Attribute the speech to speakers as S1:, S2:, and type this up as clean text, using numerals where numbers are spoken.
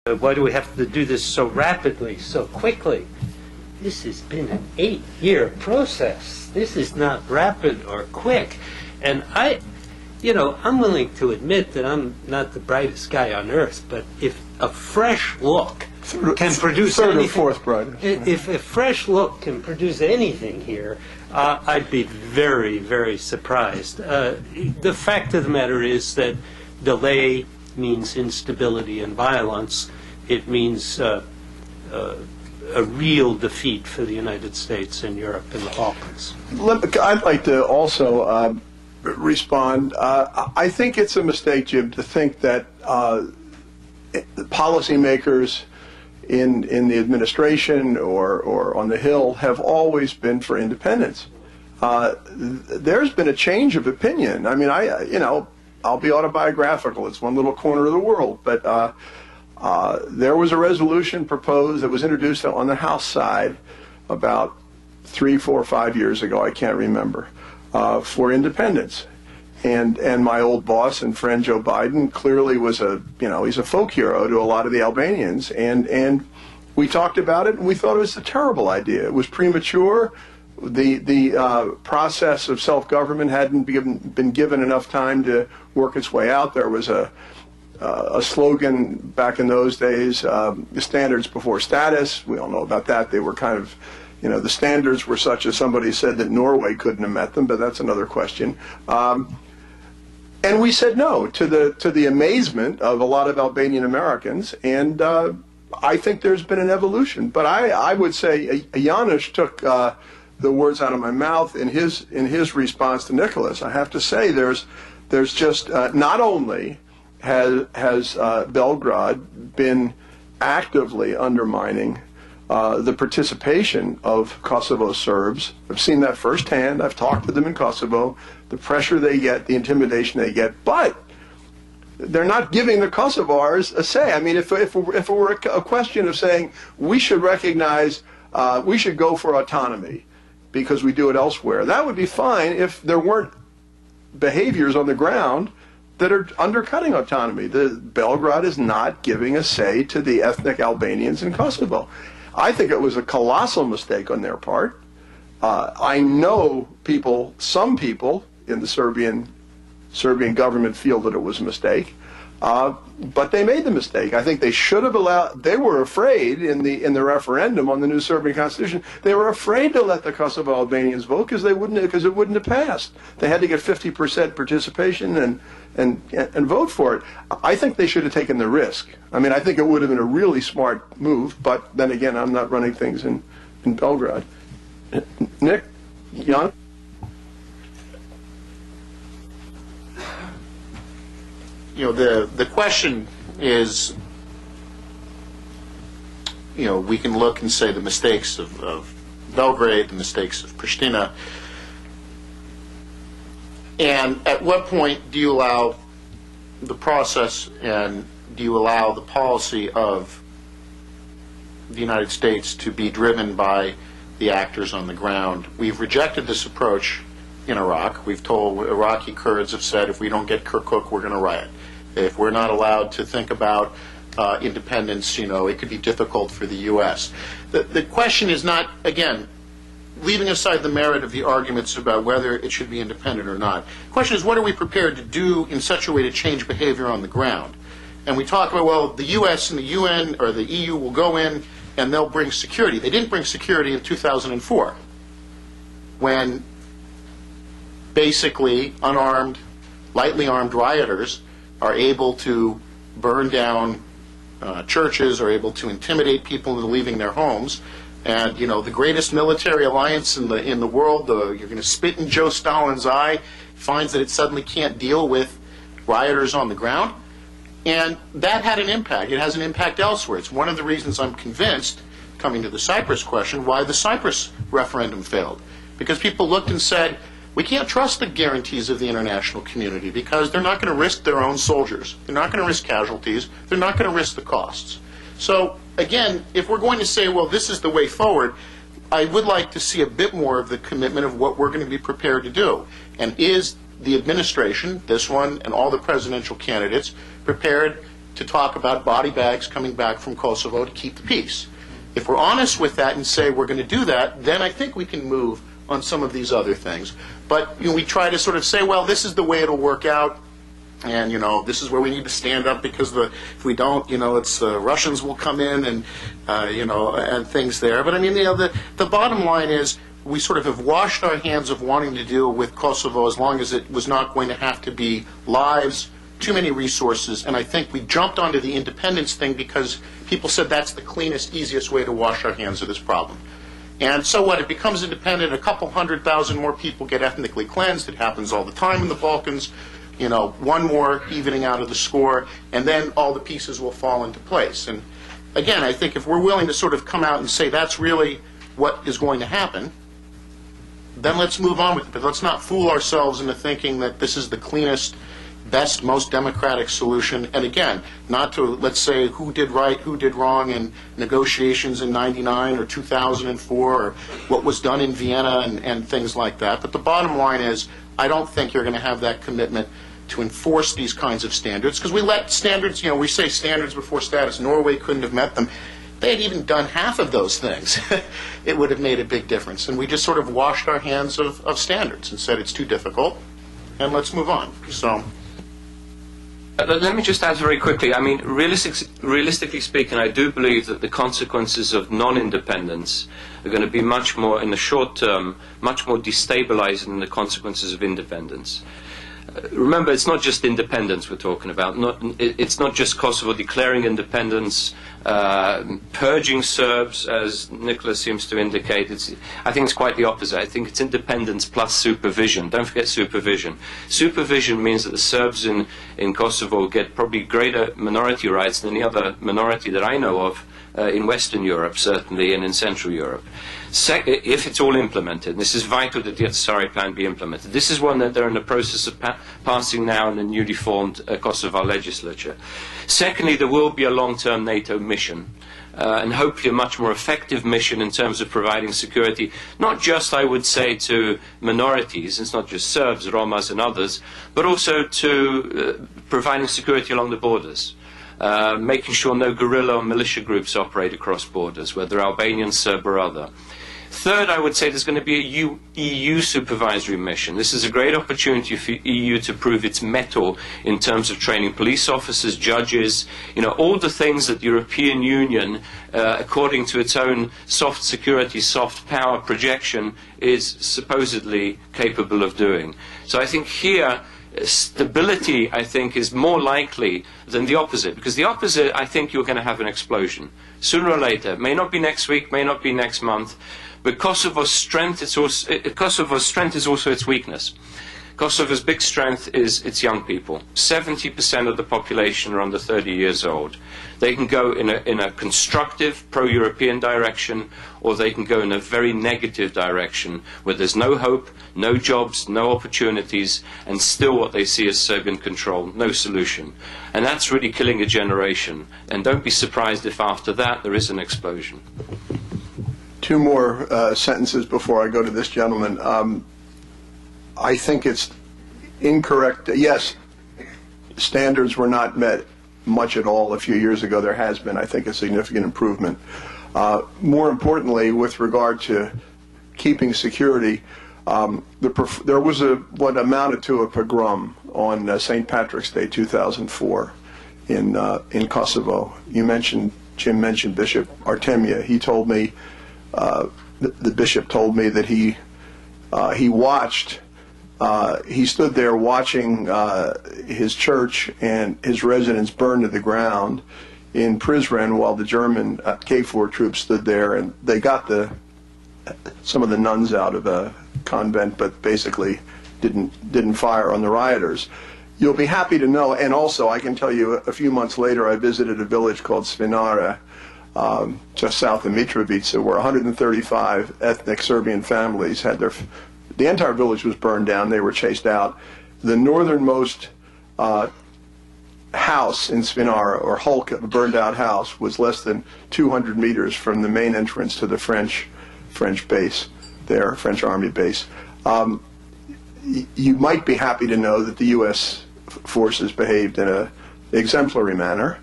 S1: why do we have to do this so rapidly, so quickly? This has been an 8-year process. This is not rapid or quick. And I'm willing to admit that I'm not the brightest guy on earth, but if a fresh look can produce
S2: third
S1: anything,
S2: or fourth brightest.
S1: If a fresh look can produce anything here, I'd be very, very surprised. The fact of the matter is that delay means instability and violence. It means a real defeat for the United States and Europe in the Balkans.
S2: I'd like to also respond. I think it's a mistake, Jim, to think that policymakers in the administration or on the Hill have always been for independence. There's been a change of opinion. I mean, I'll be autobiographical. It's one little corner of the world, but there was a resolution proposed that was introduced on the House side about 3, 4, 5 years ago. I can't remember. For independence, and my old boss and friend Joe Biden clearly was he's a folk hero to a lot of the Albanians, and we talked about it and we thought it was a terrible idea. It was premature. The process of self-government hadn't been given enough time to work its way out. There was a slogan back in those days, standards before status. We all know about that. They were kind of, the standards were such as somebody said that Norway couldn't have met them, but that's another question. And we said no to the amazement of a lot of Albanian Americans, and I think there's been an evolution. But I would say Janusz took the words out of my mouth in his response to Nicholas. I have to say there's just not only has Belgrade been actively undermining the participation of Kosovo Serbs. I've seen that firsthand. I've talked to them in Kosovo, the pressure they get, the intimidation they get, but they're not giving the Kosovars a say. I mean, if it were a question of saying we should recognize, we should go for autonomy because we do it elsewhere, that would be fine if there weren't behaviors on the ground that are undercutting autonomy. Belgrade is not giving a say to the ethnic Albanians in Kosovo. I think it was a colossal mistake on their part. I know some people in the Serbian government feel that it was a mistake, but they made the mistake. I think they should have allowed. They were afraid in the referendum on the new Serbian constitution. They were afraid to let the Kosovo Albanians vote because it wouldn't have passed. They had to get 50% participation and vote for it. I think they should have taken the risk. I mean, I think it would have been a really smart move, but then again, I'm not running things in Belgrade. Nick? Jan?
S3: The question is, we can look and say the mistakes of Belgrade, the mistakes of Pristina, and at what point do you allow the process and do you allow the policy of the United States to be driven by the actors on the ground? We've rejected this approach in Iraq. We've told Iraqi Kurds have said if we don't get Kirkuk, we're going to riot. If we're not allowed to think about independence, it could be difficult for the U.S. The question is not, again, leaving aside the merit of the arguments about whether it should be independent or not. The question is, what are we prepared to do in such a way to change behavior on the ground? And we talk about, well, the U.S. and the UN or the EU will go in and they'll bring security. They didn't bring security in 2004 when basically unarmed, lightly armed rioters are able to burn down churches, are able to intimidate people into leaving their homes. And the greatest military alliance in the world, you're going to spit in Joe Stalin's eye, finds that it suddenly can't deal with rioters on the ground, and that had an impact. It has an impact elsewhere. It's one of the reasons I'm convinced, coming to the Cyprus question, why the Cyprus referendum failed, because people looked and said, we can't trust the guarantees of the international community because they're not going to risk their own soldiers. They're not going to risk casualties. They're not going to risk the costs. So, again, if we're going to say, well, this is the way forward, I would like to see a bit more of the commitment of what we're going to be prepared to do. And is the administration, this one and all the presidential candidates, prepared to talk about body bags coming back from Kosovo to keep the peace. If we're honest with that and say we're going to do that, then I think we can move on some of these other things. But we try to sort of say, well, this is the way it'll work out, and this is where we need to stand up, because if we don't, it's the Russians will come in and and things there. But I mean, the bottom line is we sort of have washed our hands of wanting to deal with Kosovo as long as it was not going to have to be lives, too many resources, and I think we jumped onto the independence thing because people said that's the cleanest, easiest way to wash our hands of this problem. And so what? It becomes independent. A couple 100,000 more people get ethnically cleansed. It happens all the time in the Balkans. One more evening out of the score, and then all the pieces will fall into place. And again, I think if we're willing to sort of come out and say that's really what is going to happen, then let's move on with it. But let's not fool ourselves into thinking that this is the cleanest, best, most democratic solution. And again, not to, let's say, who did right, who did wrong in negotiations in '99 or 2004, or what was done in Vienna and things like that. But the bottom line is, I don't think you're going to have that commitment to enforce these kinds of standards, because we let standards, we say standards before status. Norway couldn't have met them. They had even done half of those things. It would have made a big difference. And we just sort of washed our hands of standards and said it's too difficult, and let's move on. So.
S4: Let me just add very quickly. I mean, realistically speaking, I do believe that the consequences of non-independence are going to be much more, in the short term, much more destabilizing than the consequences of independence. Remember, it's not just independence we're talking about. It's not just Kosovo declaring independence, purging Serbs, as Nicholas seems to indicate. I think it's quite the opposite. I think it's independence plus supervision. Don't forget supervision. Supervision means that the Serbs in Kosovo get probably greater minority rights than any other minority that I know of in Western Europe, certainly, and in Central Europe. If it's all implemented, and this is vital that the Ahtisaari plan be implemented. This is one that they're in the process of passing now in the newly formed Kosovo legislature. Secondly, there will be a long-term NATO mission, and hopefully a much more effective mission in terms of providing security, not just, I would say, to minorities, it's not just Serbs, Romas and others, but also to providing security along the borders. Making sure no guerrilla or militia groups operate across borders, whether Albanian, Serb or other. Third, I would say there's going to be a EU supervisory mission. This is a great opportunity for EU to prove its mettle in terms of training police officers, judges, all the things that the European Union, according to its own soft security, soft power projection, is supposedly capable of doing. So I think here, stability, I think, is more likely than the opposite. Because the opposite, I think you're going to have an explosion. Sooner or later. It may not be next week, may not be next month. But Kosovo's strength is also its weakness. Kosovo's big strength is its young people. 70% of the population are under 30 years old. They can go in a constructive, pro-European direction, or they can go in a very negative direction, where there's no hope, no jobs, no opportunities, and still what they see as Serbian control, no solution. And that's really killing a generation. And don't be surprised if after that there is an explosion.
S2: Two more sentences before I go to this gentleman. I think it's incorrect. Yes, standards were not met much at all a few years ago. There has been, I think, a significant improvement. More importantly, with regard to keeping security, there was what amounted to a pogrom on St. Patrick's Day 2004 in Kosovo. Jim mentioned Bishop Artemia. He told me, the bishop told me that he stood there watching his church and his residence burn to the ground in Prizren while the German KFOR troops stood there, and they got some of the nuns out of a convent, but basically didn't fire on the rioters. You'll be happy to know, and also I can tell you, a few months later I visited a village called Svinara, just south of Mitrovica, where 135 ethnic Serbian families had the entire village was burned down. They were chased out. The northernmost house in Svinara, or hulk of a burned out house, was less than 200 meters from the main entrance to the French base there, French army base. You might be happy to know that the U.S. forces behaved in exemplary manner.